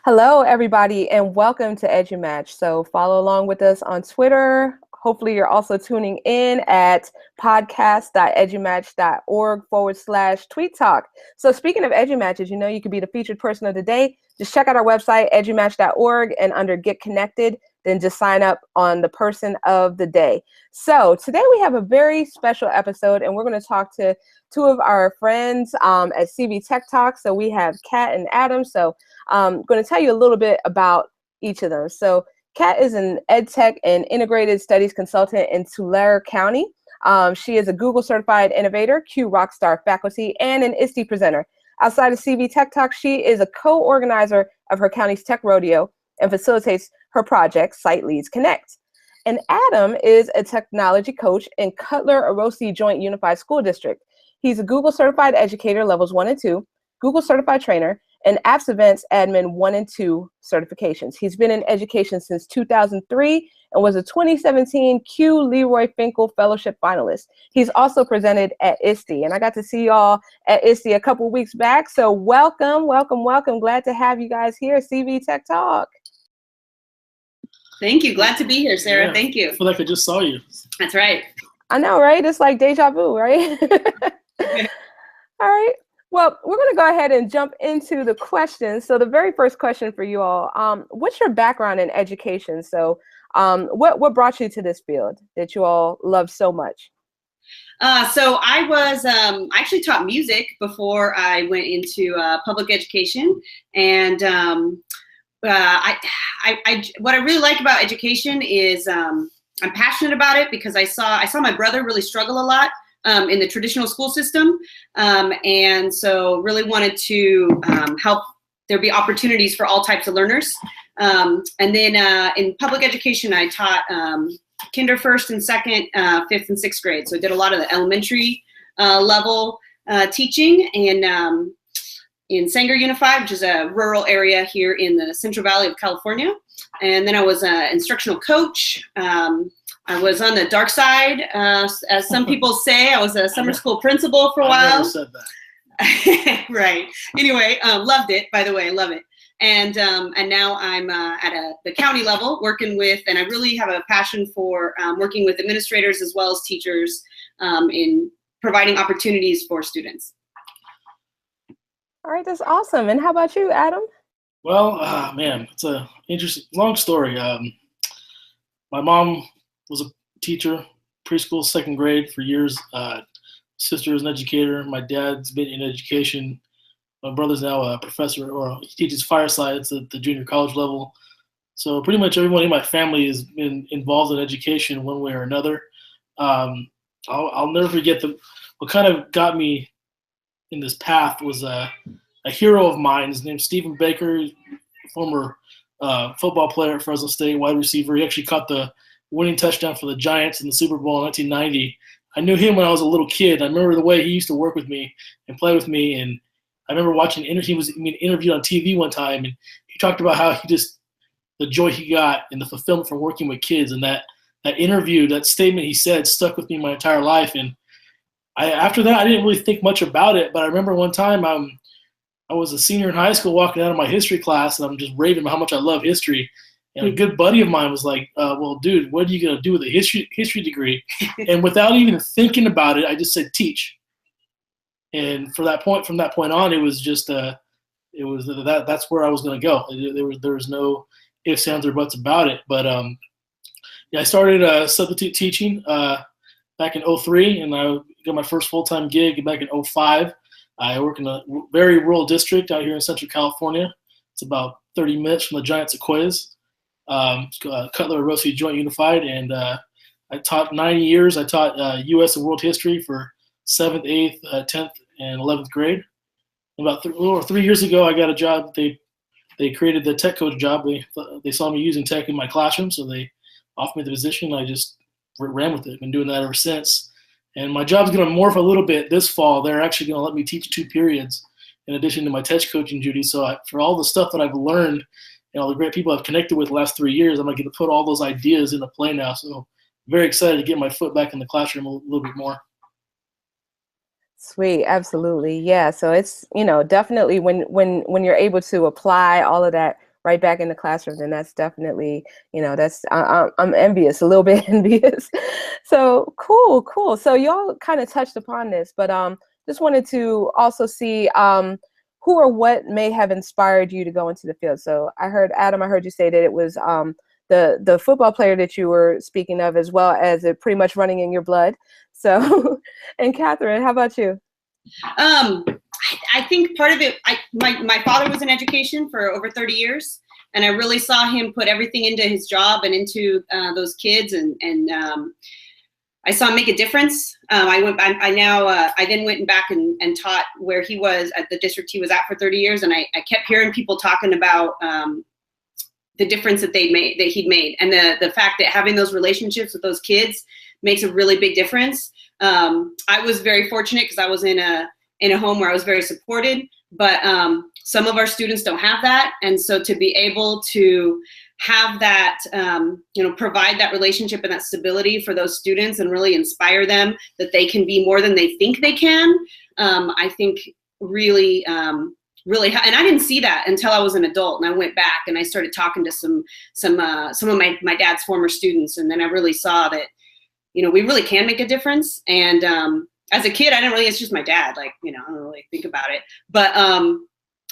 Hello, everybody, and welcome to EduMatch. So follow along with us on Twitter. Hopefully, you're also tuning in at podcast.edumatch.org/tweet talk. So speaking of EduMatches, you could be the featured person of the day. Just check out our website, edumatch.org, and under Get Connected, then just sign up on the person of the day. So today we have a very special episode, and we're going to talk to two of our friends at CV Tech Talk. So we have Kat and Adam. So I'm going to tell you a little bit about each of them. So Kat is an ed tech and integrated studies consultant in Tulare County. She is a Google certified innovator, Q Rockstar faculty, and an ISTE presenter. Outside of CV Tech Talk, she is a co-organizer of her county's tech rodeo and facilitates her project, Site Leads Connect. And Adam is a technology coach in Cutler-Orosi Joint Unified School District. He's a Google certified educator levels 1 and 2, Google certified trainer, and Apps Events Admin 1 and 2 certifications. He's been in education since 2003 and was a 2017 Q Leroy Finkel Fellowship finalist. He's also presented at ISTE, and I got to see y'all at ISTE a couple weeks back. So welcome, welcome, welcome. Glad to have you guys here, CV Tech Talk. Thank you. Glad to be here, Sarah. Yeah, Thank you. I feel like I just saw you. That's right. I know, right? It's like deja vu, right? All right. Well, we're going to go ahead and jump into the questions. So the very first question for you all, what's your background in education? So what brought you to this field that you all love so much? So I actually taught music before I went into public education. And what I really like about education is I'm passionate about it because I saw my brother really struggle a lot in the traditional school system. And so really wanted to help there be opportunities for all types of learners. And then in public education, I taught kinder first and second, fifth and sixth grade. So I did a lot of the elementary level teaching in Sanger Unified, which is a rural area here in the Central Valley of California. And then I was an instructional coach. I was on the dark side, as some people say. I was a summer school principal for a while. I never said that. Right. Anyway, loved it, by the way, love it. And now I'm at the county level working with, and I really have a passion for working with administrators as well as teachers in providing opportunities for students. All right, that's awesome. And how about you, Adam? Well, man, it's a interesting, long story. My mom was a teacher, preschool, second grade for years. Sister is an educator. My dad's been in education. My brother's now a professor, or he teaches fire science at the junior college level. So pretty much everyone in my family has been involved in education one way or another. I'll never forget what kind of got me in this path was a hero of mine. His name's Stephen Baker, former football player at Fresno State, wide receiver. He actually caught the winning touchdown for the Giants in the Super Bowl in 1990. I knew him when I was a little kid. I remember the way he used to work with me and play with me. And I remember watching he was interviewed on TV one time, and he talked about how the joy he got and the fulfillment from working with kids. And that interview, that statement he said stuck with me my entire life. And after that, I didn't really think much about it. But I remember one time I was a senior in high school walking out of my history class, and I'm just raving about how much I love history. And a good buddy of mine was like, well, dude, what are you going to do with a history degree? And without even thinking about it, I just said, teach. And from that point on, it was just, that's where I was going to go. There was no ifs, ands, or buts about it. But I started substitute teaching back in 2003, and I got my first full-time gig back in 2005. I work in a very rural district out here in Central California. It's about 30 minutes from the Giant Sequoias. Cutler-Orosi Joint Unified, and I taught 9 years. I taught U.S. and world history for 7th, 8th, 10th, and 11th grade. About a little over 3 years ago, I got a job. They created the tech coach job. They saw me using tech in my classroom, so they offered me the position. I just ran with it. Been doing that ever since. And my job's going to morph a little bit this fall. They're actually going to let me teach 2 periods in addition to my tech coaching duties. So for all the stuff that I've learned, all the great people I've connected with the last 3 years, I'm going to get to put all those ideas into play now. So very excited to get my foot back in the classroom a little bit more. Sweet, absolutely. Yeah. So it's, definitely when you're able to apply all of that right back in the classroom, then that's definitely, I'm envious, a little bit envious. So cool. So y'all kind of touched upon this, but just wanted to also see who or what may have inspired you to go into the field. So I heard, Adam, I heard you say that it was the football player that you were speaking of, as well as it pretty much running in your blood. So, and Catherine, how about you? I think part of it, my father was in education for over 30 years, and I really saw him put everything into his job and into those kids, and I saw him make a difference. I then went back and taught where he was at the district he was at for 30 years, and I kept hearing people talking about the difference that he'd made, and the fact that having those relationships with those kids makes a really big difference. I was very fortunate because I was in a home where I was very supported, but some of our students don't have that, and so to be able to have that, provide that relationship and that stability for those students and really inspire them that they can be more than they think they can, I think really, and I didn't see that until I was an adult, and I went back and I started talking to some of my dad's former students, and then I really saw that, we really can make a difference. And as a kid, I didn't really, it's just my dad, I don't really think about it. But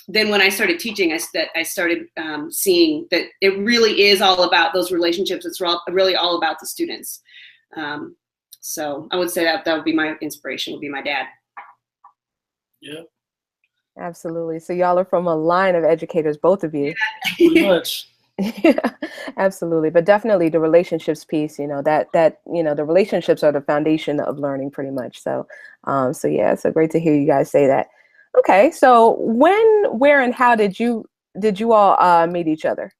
then when I started teaching, I started seeing that it really is all about those relationships. It's really all about the students. So I would say that would be my inspiration, would be my dad. Yeah. Absolutely. So y'all are from a line of educators, both of you. Yeah. Pretty much. Yeah, absolutely. But definitely the relationships piece, the relationships are the foundation of learning pretty much. So, yeah, so great to hear you guys say that. Okay. So when, where, and how did you all meet each other?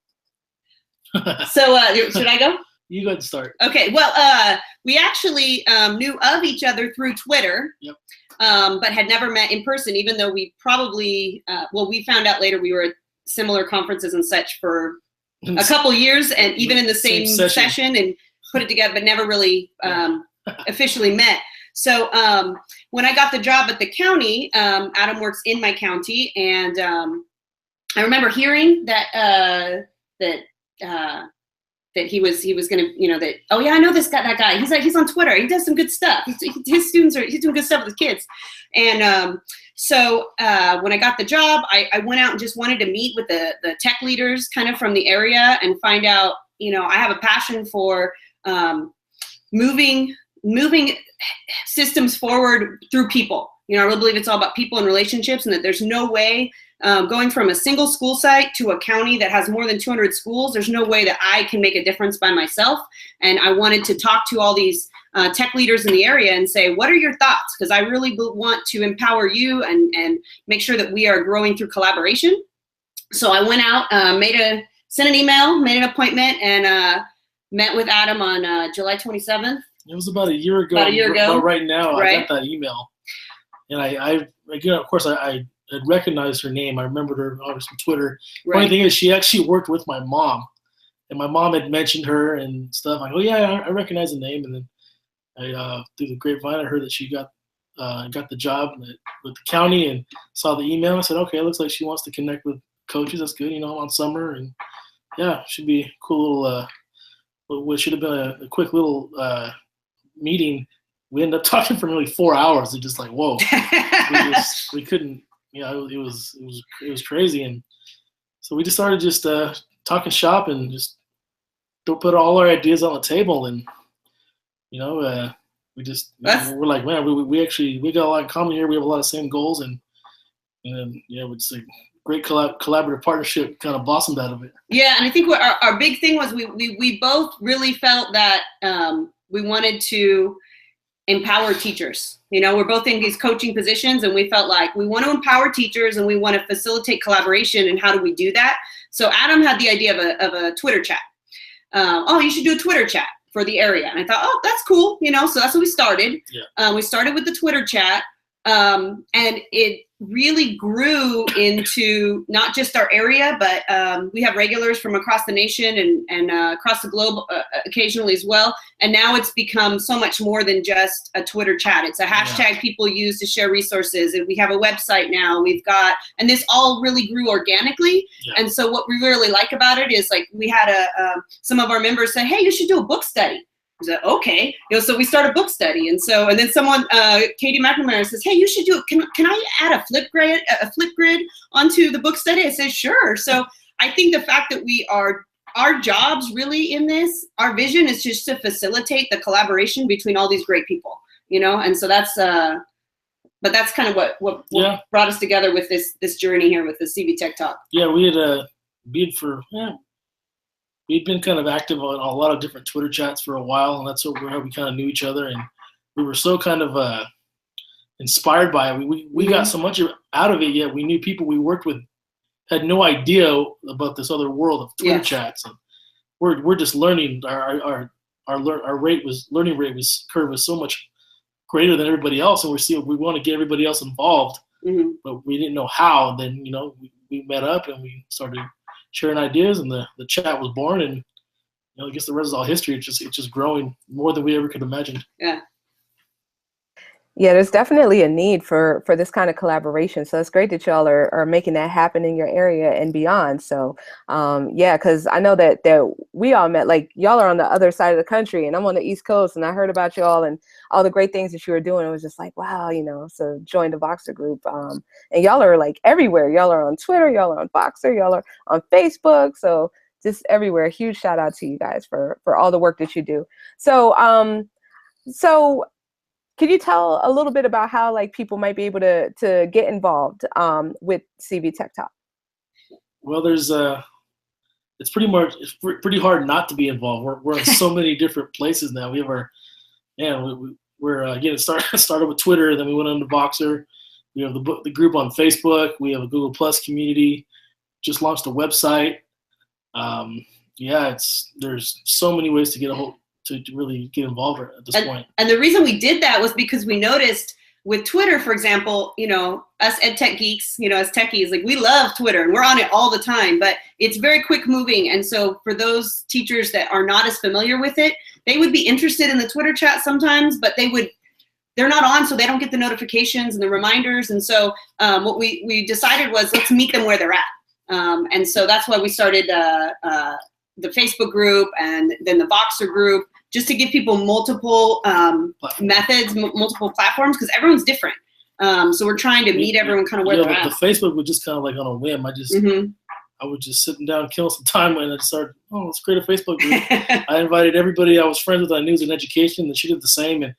So should I go? You go ahead and start. Okay. Well, we actually knew of each other through Twitter. Yep. But had never met in person, even though we probably, we found out later we were at similar conferences and such for a couple years, and even in the same session, and put it together, but never really officially met. So when I got the job at the county, Adam works in my county, and I remember hearing that that he was gonna, that, oh yeah, I know that guy. He's on Twitter. He does some good stuff. He's doing good stuff with his kids. And so when I got the job, I went out and just wanted to meet with the tech leaders kind of from the area and find out, I have a passion for moving systems forward through people. I really believe it's all about people and relationships, and that there's no way going from a single school site to a county that has more than 200 schools, there's no way that I can make a difference by myself. And I wanted to talk to all these tech leaders in the area and say, what are your thoughts? Because I really want to empower you and make sure that we are growing through collaboration. So I went out, sent an email, made an appointment, and met with Adam on July 27th. It was about a year ago. But right now, right? I got that email. And I of course, I had recognized her name. I remembered her obviously from Twitter. Right. Funny thing is, she actually worked with my mom, and my mom had mentioned her and stuff. I go, yeah, I recognize the name. And then I through the grapevine, I heard that she got the job with the county, and saw the email. I said, okay, it looks like she wants to connect with coaches. That's good, on summer, and yeah, should be a cool little. What should have been a quick little meeting. We ended up talking for nearly 4 hours. It's just like, whoa, we couldn't. It was crazy, and so we just started just talking shop and just put all our ideas on the table, and we just we're like, man, we got a lot in common here. We have a lot of same goals, and it's a great collaborative partnership kind of blossomed out of it. Yeah, and I think what our big thing was we both really felt that we wanted to empower teachers. We're both in these coaching positions, and we felt like we want to empower teachers and we want to facilitate collaboration. And how do we do that? So Adam had the idea of a Twitter chat. You should do a Twitter chat for the area. And I thought, oh, that's cool. So that's what we started. Yeah. We started with the Twitter chat. And really grew into not just our area, but we have regulars from across the nation and across the globe occasionally as well. And now it's become so much more than just a Twitter chat. It's a hashtag people use to share resources. And we have a website now. And this all really grew organically. Yeah. And so what we really like about it is, like, we had some of our members say, hey, you should do a book study. Said, okay, so we start a book study, and then someone, Katie McNamara, says, hey, you should do it. Can I add a flip grid onto the book study? I said, sure. So I think the fact that our jobs really in this, our vision is just to facilitate the collaboration between all these great people, and so that's but that's kind of what brought us together with this journey here with the CV Tech Talk. Yeah, we had we'd been kind of active on a lot of different Twitter chats for a while, and that's how we kind of knew each other, and we were so kind of inspired by it. We got so much out of it, yet we knew people we worked with had no idea about this other world of Twitter chats, and we're just learning. Our learning rate curve was so much greater than everybody else, and we want to get everybody else involved, but we didn't know how. Then we met up and we started sharing ideas, and the chat was born, and I guess the rest is all history. It's just growing more than we ever could imagine. Yeah, there's definitely a need for this kind of collaboration. So it's great that y'all are making that happen in your area and beyond. So because I know that we all met, like, y'all are on the other side of the country and I'm on the East Coast, and I heard about y'all and all the great things that you were doing. It was just like, wow, so join the Voxer group. And y'all are like everywhere. Y'all are on Twitter, y'all are on Voxer, y'all are on Facebook. So just everywhere. Huge shout out to you guys for all the work that you do. So can you tell a little bit about how, like, people might be able to get involved with CV Tech Talk? Well, it's pretty hard not to be involved. We're in so many different places now. We have we're getting started with Twitter, then we went on to Voxer. We have the group on Facebook. We have a Google Plus community. Just launched a website. There's so many ways to get to really get involved at this point. And the reason we did that was because we noticed with Twitter, for example, us ed tech geeks, as techies, like, we love Twitter and we're on it all the time, but it's very quick moving. And so for those teachers that are not as familiar with it, they would be interested in the Twitter chat sometimes, but they're not on, so they don't get the notifications and the reminders. And so what we decided was, let's meet them where they're at. And so that's why we started the Facebook group and then the Voxer group, just to give people multiple methods, multiple platforms, because everyone's different. So we're trying to meet everyone kind of where they're at. The Facebook was just kind of like on a whim. I was just sitting down, killing some time, and I started, let's create a Facebook group. I invited everybody I was friends with on news and education, and she did the same. And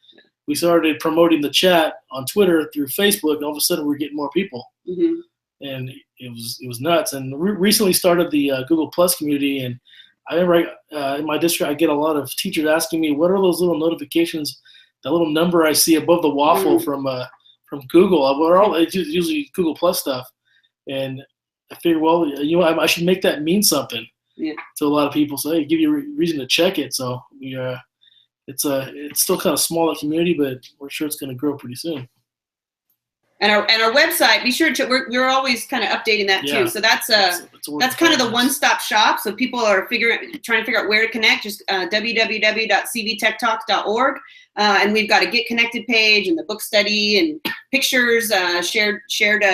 we started promoting the chat on Twitter through Facebook, and all of a sudden we're getting more people. And it was nuts. And recently started the Google Plus community, and I remember in my district, I get a lot of teachers asking me, what are those little notifications, that little number I see above the waffle from Google? It's usually Google Plus stuff. And I figured, well, I should make that mean something to a lot of people. So, hey, give you a reason to check it. So it's still kind of small, a community, but we're sure it's going to grow pretty soon. And our website, be sure to, we're always kind of updating that too. So that's kind of the one-stop shop. So people are trying to figure out where to connect. Just www.cvtechtalk.org. And we've got a Get Connected page and the book study and pictures, shared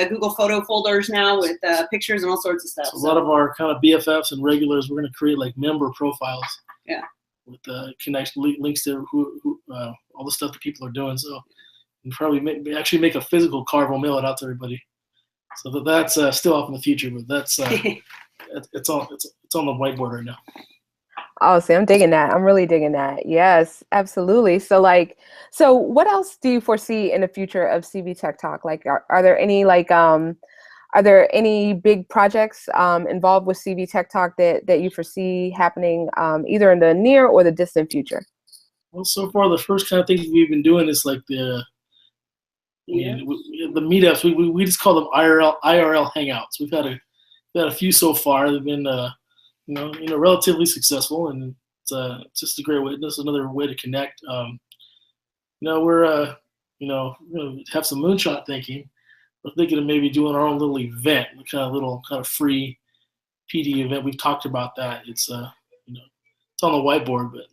Google photo folders now with pictures and all sorts of stuff. So a lot of our kind of BFFs and regulars, we're going to create like member profiles. With links to all the stuff that people are doing. So. And probably actually make a physical card. We'll mail it out to everybody. So that's still off in the future, but that's it's on the whiteboard right now. Oh, see, I'm digging that. I'm really digging that. Yes, absolutely. So what else do you foresee in the future of CV Tech Talk? Like, are there any big projects involved with CV Tech Talk that you foresee happening either in the near or the distant future? Well, so far the first kind of things we've been doing is like the meetups. We just call them IRL hangouts. We've had a few so far. They've been relatively successful, and it's just a great way. This is another way to connect. We're gonna have some moonshot thinking. we're thinking of maybe doing our own little event, kind of free PD event. We've talked about that. It's it's on the whiteboard, but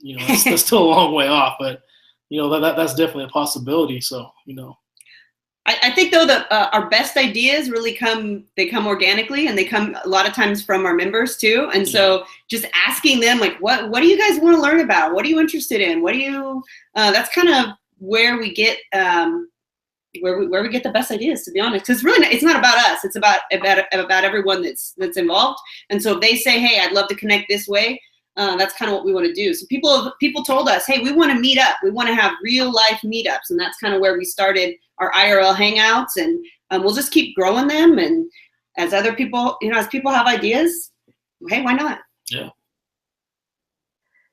that's still a long way off. But that's definitely a possibility. So I think though that our best ideas really come organically, and they come a lot of times from our members too. And so just asking them like, what do you guys want to learn about? What are you interested in? What do you? That's kind of where we get where we get the best ideas, to be honest. Because really, it's not about us. It's about everyone that's involved. And so if they say, hey, I'd love to connect this way, that's kind of what we want to do. So people told us, hey, we want to meet up. We want to have real life meetups, and that's kind of where we started our IRL hangouts, and we'll just keep growing them. And as other people, as people have ideas, hey, why not? Yeah.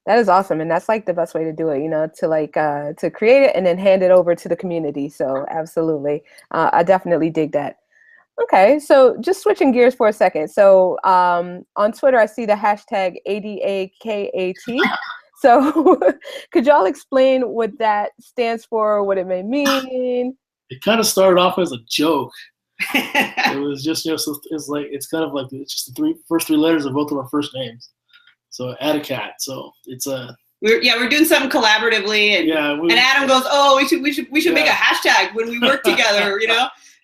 That is awesome. And that's like the best way to do it, to create it and then hand it over to the community. So absolutely. I definitely dig that. Okay. So just switching gears for a second. So on Twitter, I see the hashtag ADAKAT. So could y'all explain what that stands for, what it may mean? It kind of started off as a joke. It was just, it's just the first three letters of both of our first names. So ADAKAT. So it's we're doing something collaboratively, and Adam goes, oh, we should make a hashtag when we work together,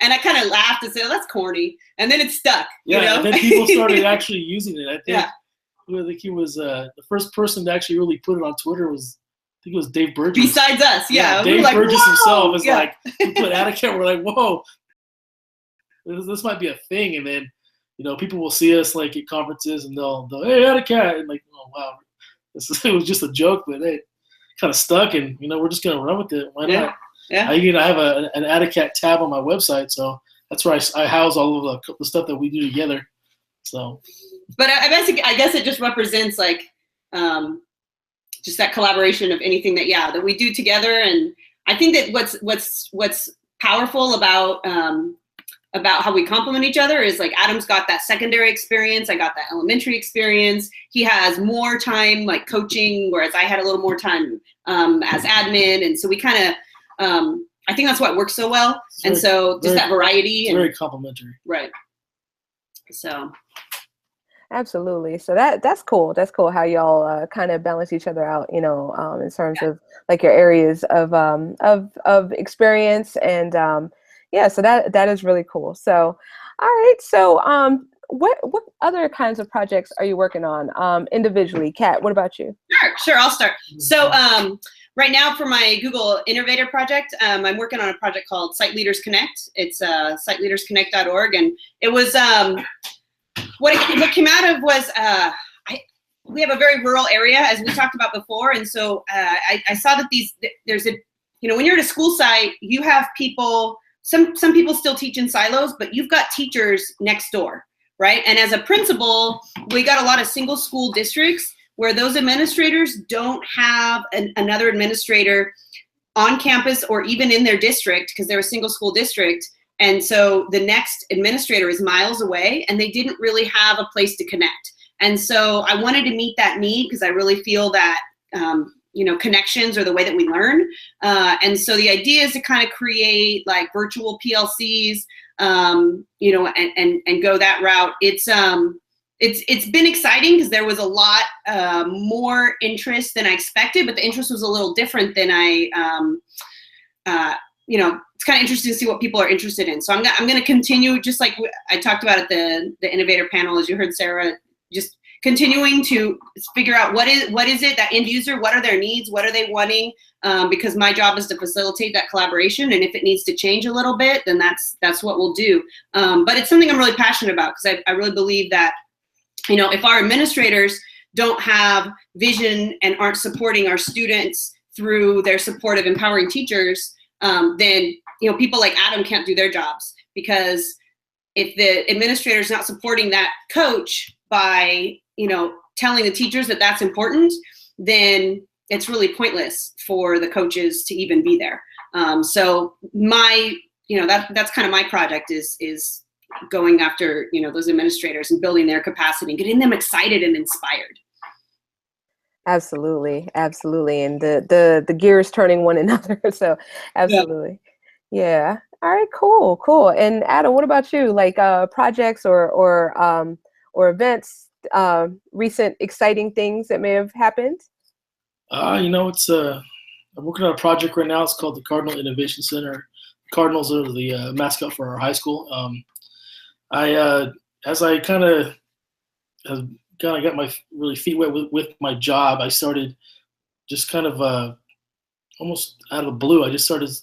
And I kind of laughed and said, oh, that's corny, and then it stuck. And then people started actually using it. I think he was the first person to actually really put it on Twitter was. I think it was Dave Burgess. Besides us, Dave Burgess himself is like, he put ADAKAT. We're like, whoa, this might be a thing. And then, people will see us like at conferences and they'll hey, ADAKAT, and like, oh wow, it was just a joke, but it kind of stuck, and we're just gonna run with it. Why not? Yeah. I have an ADAKAT tab on my website, so that's where I house all of the stuff that we do together. So, but I guess it just represents like. Just that collaboration of anything that we do together. And I think that what's powerful about how we complement each other is like Adam's got that secondary experience. I got that elementary experience. He has more time like coaching, whereas I had a little more time as admin. And so we kind of, I think that's what works so well. That variety. It's very complementary. Right. So. Absolutely. So that's cool. That's cool how y'all kind of balance each other out, in terms of like your areas of experience. And so that is really cool. So, all right. So what other kinds of projects are you working on individually? Kat, what about you? Sure. I'll start. So right now for my Google Innovator project, I'm working on a project called Site Leaders Connect. It's siteleadersconnect.org. And it was what came out of was we have a very rural area, as we talked about before, and so I saw that there's when you're at a school site, you have people. Some people still teach in silos, but you've got teachers next door, right? And as a principal, we got a lot of single school districts where those administrators don't have another administrator on campus or even in their district because they're a single school district. And so the next administrator is miles away, and they didn't really have a place to connect. And so I wanted to meet that need because I really feel that, connections are the way that we learn. And so the idea is to kind of create like virtual PLCs, and go that route. It's been exciting because there was a lot more interest than I expected, but the interest was a little different than it's kind of interesting to see what people are interested in. So I'm going to continue, just like I talked about at the Innovator panel, as you heard Sarah, just continuing to figure out what is it, that end user, what are their needs, what are they wanting, because my job is to facilitate that collaboration. And if it needs to change a little bit, then that's what we'll do. But it's something I'm really passionate about because I really believe that, if our administrators don't have vision and aren't supporting our students through their support of empowering teachers, then people like Adam can't do their jobs, because if the administrator is not supporting that coach by telling the teachers that that's important, then it's really pointless for the coaches to even be there. So that's kind of my project is going after those administrators and building their capacity and getting them excited and inspired. Absolutely. And the gears turning one another. So absolutely. Yeah. All right, cool. And Adam, what about you? Like projects or events, recent exciting things that may have happened? It's I'm working on a project right now. It's called the Cardinal Innovation Center. Cardinals are the mascot for our high school. I As I kind of got my really feet wet with my job, I started just kind of almost out of the blue. I started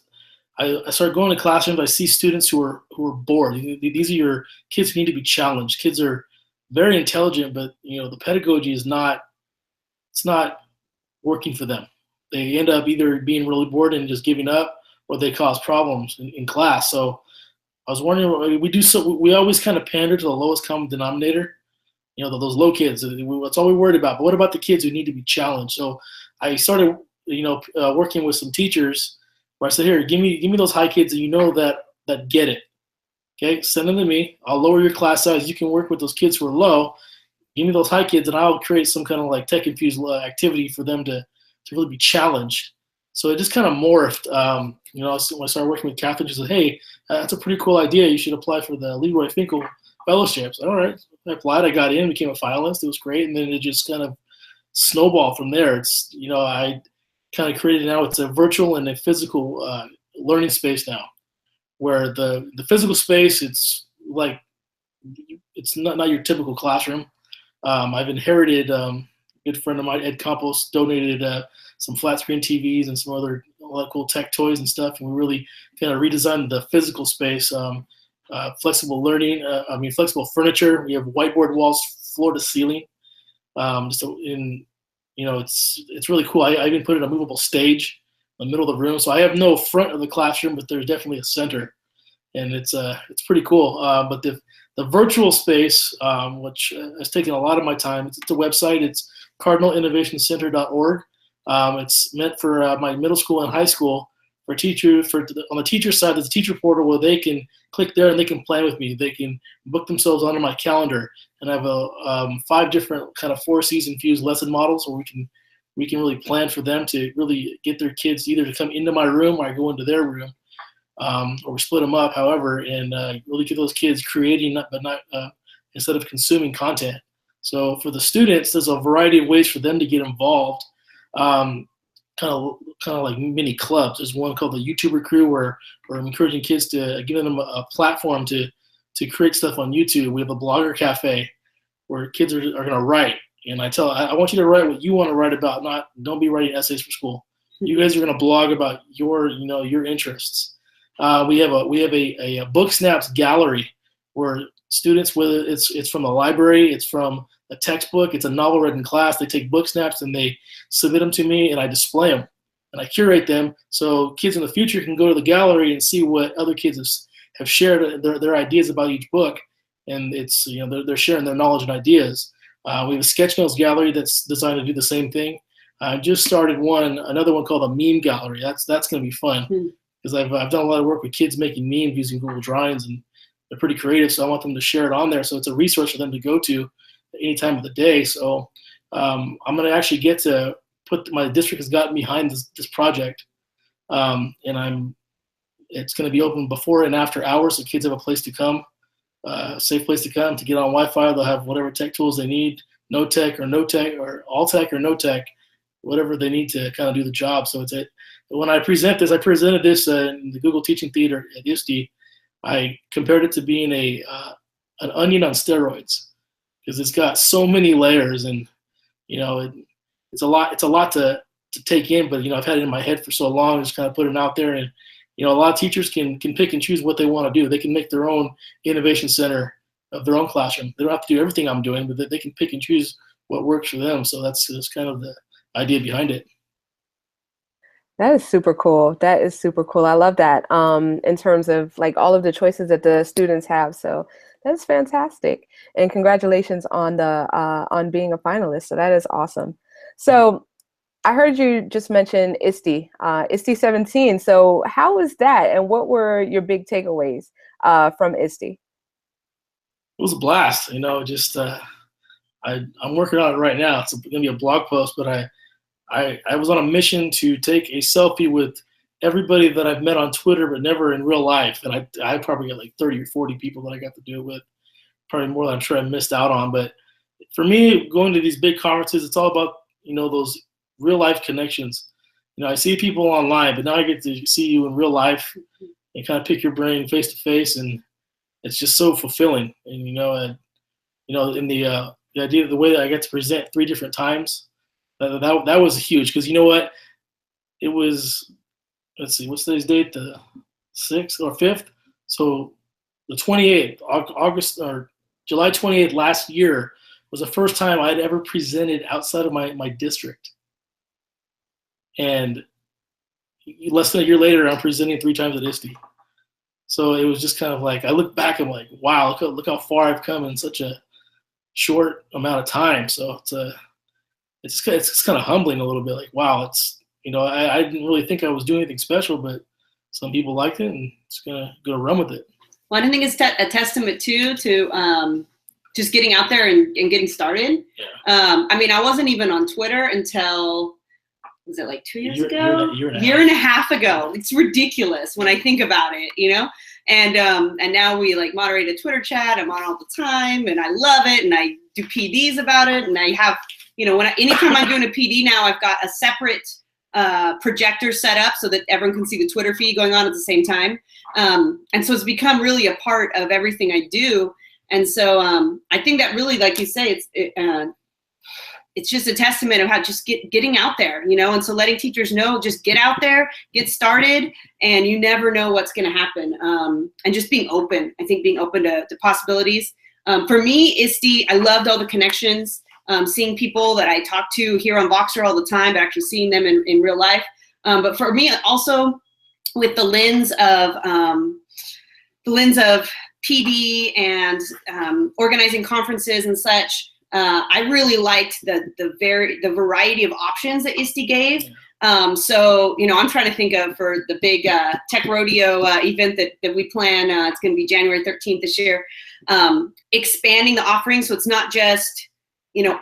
going to classrooms. I see students who are bored. These are your kids who need to be challenged. Kids are very intelligent, but the pedagogy is not, it's not working for them. They end up either being really bored and just giving up, or they cause problems in class. So I was wondering, we always kind of pander to the lowest common denominator. Those low kids. That's all we're worried about. But what about the kids who need to be challenged? So I started, working with some teachers where I said, here, give me those high kids that get it. Okay, send them to me. I'll lower your class size. You can work with those kids who are low. Give me those high kids, and I'll create some kind of like tech infused activity for them to really be challenged. So it just kind of morphed. When I started working with Catherine, she said, hey, that's a pretty cool idea. You should apply for the Leroy Finkel fellowships. All right. I applied. I got in, became a finalist. It was great. And then it just kind of snowballed from there. I kind of created, now it's a virtual and a physical learning space now, where the physical space, it's not your typical classroom. I've inherited, a good friend of mine, Ed Campos, donated some flat screen TVs and some a lot of cool tech toys and stuff. And we really kind of redesigned the physical space. Flexible learning, flexible furniture. We have whiteboard walls, floor to ceiling. It's really cool. I even put in a movable stage in the middle of the room. So I have no front of the classroom, but there's definitely a center, and it's pretty cool. But the virtual space, which has taken a lot of my time, it's a website. It's cardinalinnovationcenter.org. It's meant for my middle school and high school. For teachers, on the teacher side, there's a teacher portal where they can click there and they can plan with me. They can book themselves onto my calendar, and I have 5 different kind of 4Cs infused lesson models where we can really plan for them to really get their kids either to come into my room or I go into their room, or we split them up, however, and really get those kids creating, but not instead of consuming content. So for the students, there's a variety of ways for them to get involved. Kind of like mini clubs. There's one called the YouTuber Crew where I'm encouraging kids to give them a platform to create stuff on YouTube. We have a blogger cafe where kids are going to write, and I want you to write what you want to write about. Don't be writing essays for school. You guys are going to blog about your interests. We have a Book Snaps gallery where students, whether it's from the library, it's from a textbook, it's a novel read in class, they take book snaps and they submit them to me, and I display them and I curate them so kids in the future can go to the gallery and see what other kids have shared their ideas about each book, and it's they're sharing their knowledge and ideas. We have a sketch notes gallery that's designed to do the same thing. I just started another one called a meme gallery. That's going to be fun because I've done a lot of work with kids making memes using Google Drawings, and they're pretty creative, so I want them to share it on there so it's a resource for them to go to any time of the day. So I'm going to actually get to my district has gotten behind this project, and it's going to be open before and after hours, so kids have a place to come, safe place to come to get on Wi-Fi. They'll have whatever tech tools they need, no tech or all tech or no tech, whatever they need to kind of do the job. So when I presented this in the Google Teaching Theater at ISTE. I compared it to being an onion on steroids, because it's got so many layers, and it's a lot to take in. But I've had it in my head for so long, just kind of put it out there, and a lot of teachers can pick and choose what they want to do. They can make their own innovation center of their own classroom. They don't have to do everything I'm doing, but they can pick and choose what works for them. So that's kind of the idea behind it. That is super cool. I love that. In terms of like all of the choices that the students have. So that's fantastic. And congratulations on on being a finalist. So that is awesome. So I heard you just mention ISTE, ISTE 17. So how was that? And what were your big takeaways from ISTE? It was a blast. I'm working on it right now. It's going to be a blog post, but I was on a mission to take a selfie with everybody that I've met on Twitter, but never in real life. And I probably get like 30 or 40 people that I got to do it with, probably more than I'm sure I missed out on. But for me, going to these big conferences, it's all about, those real life connections. I see people online, but now I get to see you in real life and kind of pick your brain face to face. And it's just so fulfilling. And, in the idea, the way that I get to present 3 different times, that was huge. Because you know what? It was, let's see, what's today's date? The 6th or 5th? So the 28th, August or July 28th last year was the first time I'd ever presented outside of my district. And less than a year later, I'm presenting 3 times at ISTE. So it was just kind of like, I look back, I'm like, wow, look how far I've come in such a short amount of time. So it's kind of humbling a little bit. Like, wow, I didn't really think I was doing anything special, but some people liked it, and it's gonna run with it. Well, I think it's a testament too to just getting out there and getting started. Yeah. I wasn't even on Twitter until, was it like 2 years ago? Year and a half ago. It's ridiculous when I think about it, And now we like moderate a Twitter chat. I'm on all the time, and I love it. And I do PDs about it. And I have, anytime I'm doing a PD now, I've got a separate projector set up so that everyone can see the Twitter feed going on at the same time. And so it's become really a part of everything I do. And so I think that really, like you say, it's just a testament of how just getting out there, and so letting teachers know, just get out there, get started, and you never know what's going to happen. And just being open, I think being open to possibilities. For me, ISTE, I loved all the connections, seeing people that I talk to here on Voxer all the time, but actually seeing them in real life. But for me, also with the lens of PD and organizing conferences and such, I really liked the variety of options that ISTE gave. So, I'm trying to think of for the big Tech Rodeo event that we plan. It's going to be January 13th this year. Expanding the offerings, so it's not just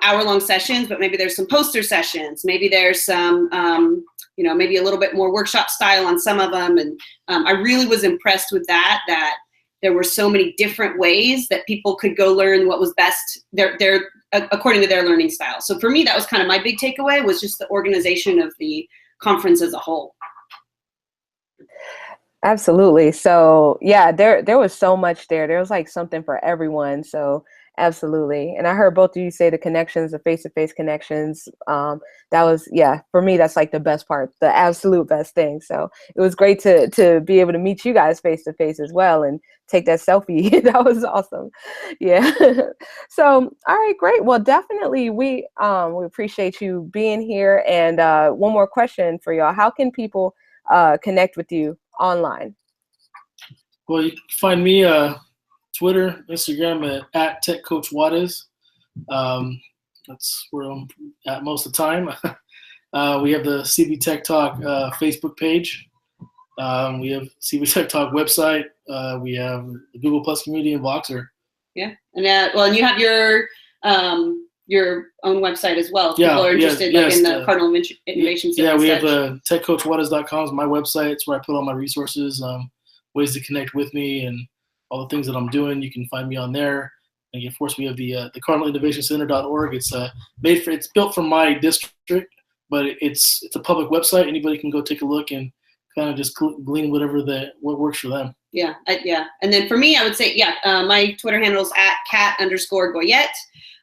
hour-long sessions, but maybe there's some poster sessions. Maybe there's some maybe a little bit more workshop style on some of them. And I really was impressed with that there were so many different ways that people could go learn what was best according to their learning style. So for me, that was kind of my big takeaway, was just the organization of the conference as a whole. Absolutely. So yeah, there was so much there. There was like something for everyone. So absolutely. And I heard both of you say the connections, the face-to-face connections. That was, for me, that's like the best part, the absolute best thing. So it was great to be able to meet you guys face-to-face as well and take that selfie. That was awesome. Yeah. So, all right, great. Well, definitely we appreciate you being here. And one more question for y'all. How can people connect with you online? Well, you can find me Twitter, Instagram at Tech Coach Juarez. That's where I'm at most of the time. We have the CV Tech Talk Facebook page. We have CV Tech Talk website. We have the Google Plus community and Voxer. Yeah, and and you have your own website as well. If people are interested in the Cardinal Innovation Center. Yeah, we have the techcoachjuarez.com is my website. It's where I put all my resources, ways to connect with me, and all the things that I'm doing. You can find me on there. And of course, we have the CardinalInnovationCenter.org. It's built for my district, but it's a public website. Anybody can go take a look and kind of just glean what works for them. Yeah. And then for me, I would say, my Twitter handle is at @Kat_Goyette.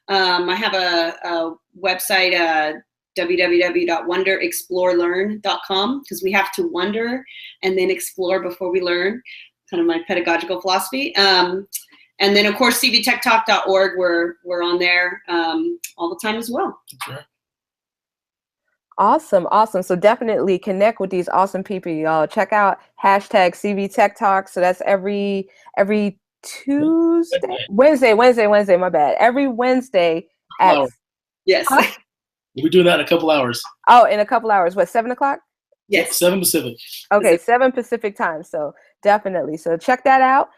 I have a website, www.wonderexplorelearn.com, because we have to wonder and then explore before we learn. Kind of my pedagogical philosophy. And then of course, cvtechtalk.org, we're on there all the time as well. That's right. Awesome. So definitely connect with these awesome people, y'all. Check out #CVTechTalk. So that's every Tuesday, Wednesday, my bad. Every Wednesday at yes. We'll be doing that in a couple hours. Oh, in a couple hours. What, 7 o'clock? Yes. 7 Pacific. Okay, 7 Pacific time. So definitely. So check that out.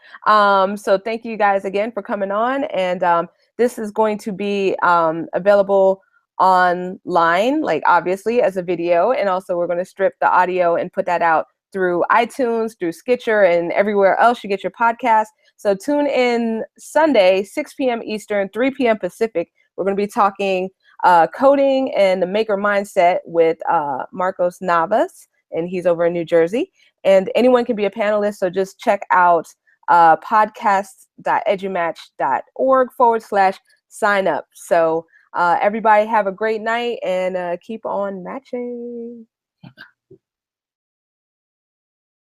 So thank you guys again for coming on. And this is going to be available online, like obviously as a video. And also we're going to strip the audio and put that out through iTunes, through Stitcher, and everywhere else you get your podcast. So tune in Sunday, 6 p.m. Eastern, 3 p.m. Pacific. We're going to be talking coding and the maker mindset with Marcos Navas, and he's over in New Jersey. And anyone can be a panelist, so just check out podcasts.edumatch.org/sign up. So everybody have a great night and keep on matching.